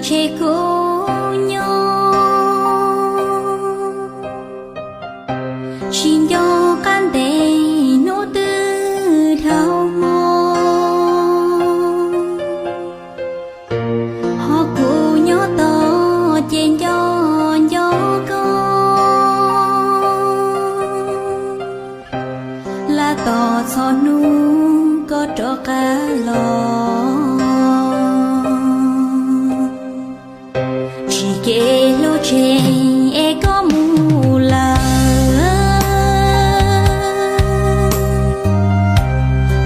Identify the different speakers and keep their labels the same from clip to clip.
Speaker 1: che cô nhau xin cho can để nô tư thao mô họ cô nhớ to trên gió con là tỏ cho nu có trọ cá lò chỉ kể lô chê e có mù là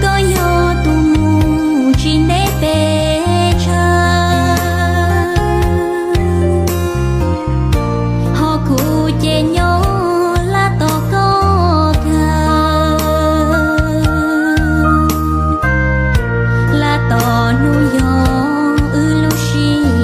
Speaker 1: có yo tu mù chỉ để bê cha họ cụ chê nhau là tỏ có ca là tỏ nu yo ư lu shi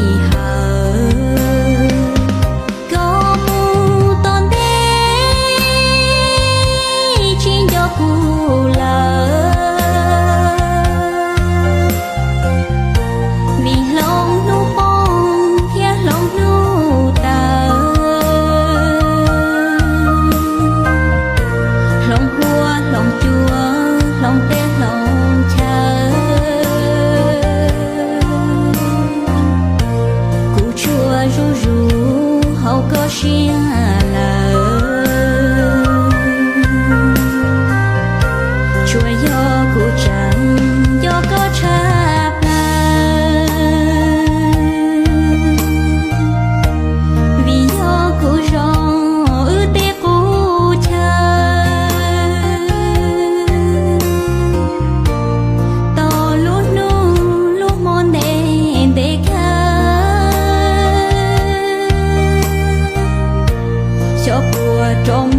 Speaker 1: trong